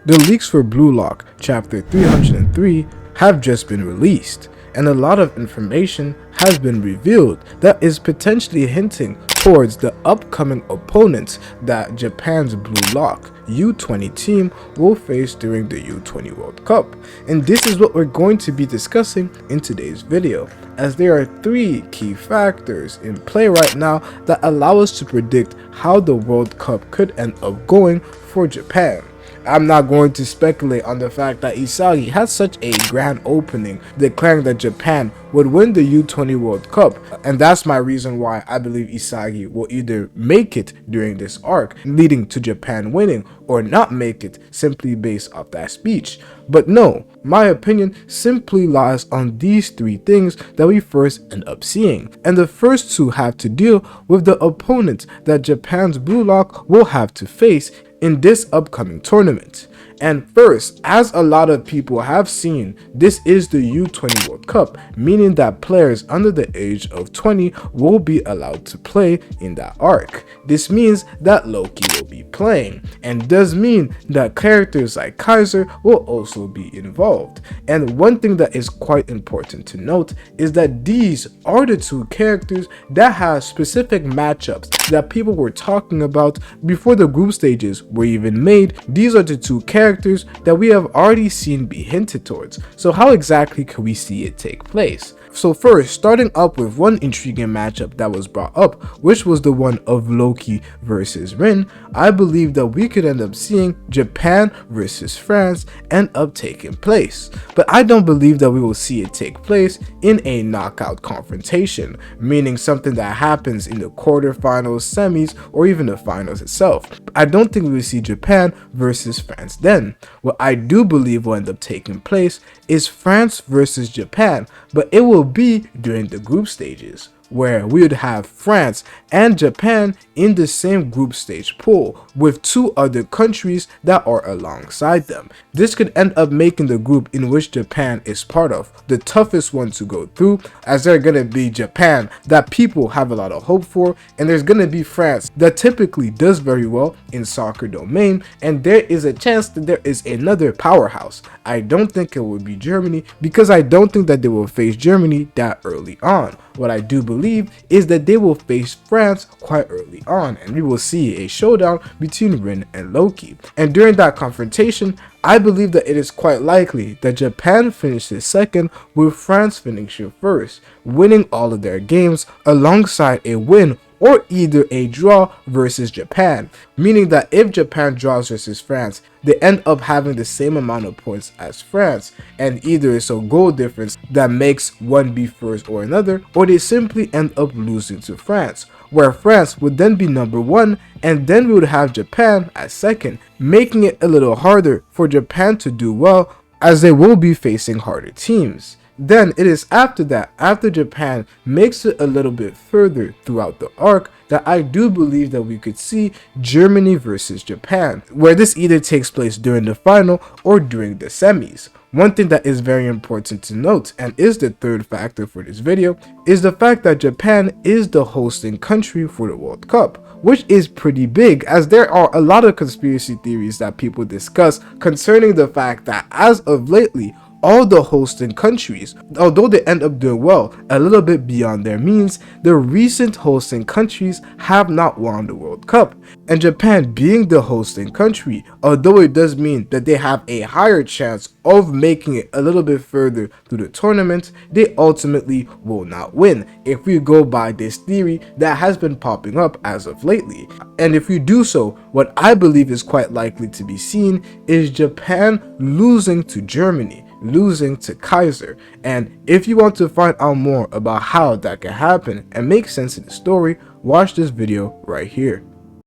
The leaks for Blue Lock Chapter 303 have just been released, and a lot of information has been revealed that is potentially hinting towards the upcoming opponents that Japan's Blue Lock U-20 team will face during the U-20 World Cup. And this is what we're going to be discussing in today's video, as there are 3 key factors in play right now that allow us to predict how the World Cup could end up going for Japan. I'm not going to speculate on the fact that Isagi had such a grand opening declaring that Japan would win the U-20 World Cup, and that's my reason why I believe Isagi will either make it during this arc, leading to Japan winning, or not make it simply based off that speech. But no, my opinion simply lies on these 3 things that we first end up seeing, and the first 2 have to deal with the opponents that Japan's Blue Lock will have to face in this upcoming tournament. And first, as a lot of people have seen, this is the U-20 World Cup, meaning that players under the age of 20 will be allowed to play in that arc. This means that Loki will be playing, and does mean that characters like Kaiser will also be involved. And one thing that is quite important to note is that these are the 2 characters that have specific matchups that people were talking about before the group stages were even made. These are the 2 characters that we have already seen be hinted towards. So how exactly can we see it take place? So first, starting up with one intriguing matchup that was brought up, which was the one of Loki versus Rin, I believe that we could end up seeing Japan versus France end up taking place. But I don't believe that we will see it take place in a knockout confrontation, meaning something that happens in the quarterfinals, semis, or even the finals itself. I don't think we will see Japan versus France then. What I do believe will end up taking place is France versus Japan, but it will be during the group stages, where we would have France and Japan in the same group stage pool with 2 other countries that are alongside them. This could end up making the group in which Japan is part of the toughest one to go through, as they're going to be Japan that people have a lot of hope for, and there's going to be France that typically does very well in soccer domain, and there is a chance that there is another powerhouse. I don't think it will be Germany, because I don't think that they will face Germany that early on. What I do believe is that they will face France quite early on, and we will see a showdown between Rin and Loki. And during that confrontation, I believe that it is quite likely that Japan finishes second with France finishing first, winning all of their games alongside a win or either a draw versus Japan, meaning that if Japan draws versus France, they end up having the same amount of points as France, and either it's a goal difference that makes one be first or another, or they simply end up losing to France, where France would then be number 1, and then we would have Japan as second, making it a little harder for Japan to do well, as they will be facing harder teams. Then it is after that, after Japan makes it a little bit further throughout the arc, that I do believe that we could see Germany versus Japan, where this either takes place during the final or during the semis. One thing that is very important to note, and is the 3rd factor for this video, is the fact that Japan is the hosting country for the World Cup, which is pretty big, as there are a lot of conspiracy theories that people discuss concerning the fact that as of lately, all the hosting countries, although they end up doing well a little bit beyond their means, the recent hosting countries have not won the World Cup. And Japan being the hosting country, although it does mean that they have a higher chance of making it a little bit further through the tournament, they ultimately will not win, if we go by this theory that has been popping up as of lately. And if we do so, what I believe is quite likely to be seen is Japan losing to Germany, losing to Kaiser. And if you want to find out more about how that can happen and make sense of the story, watch this video right here.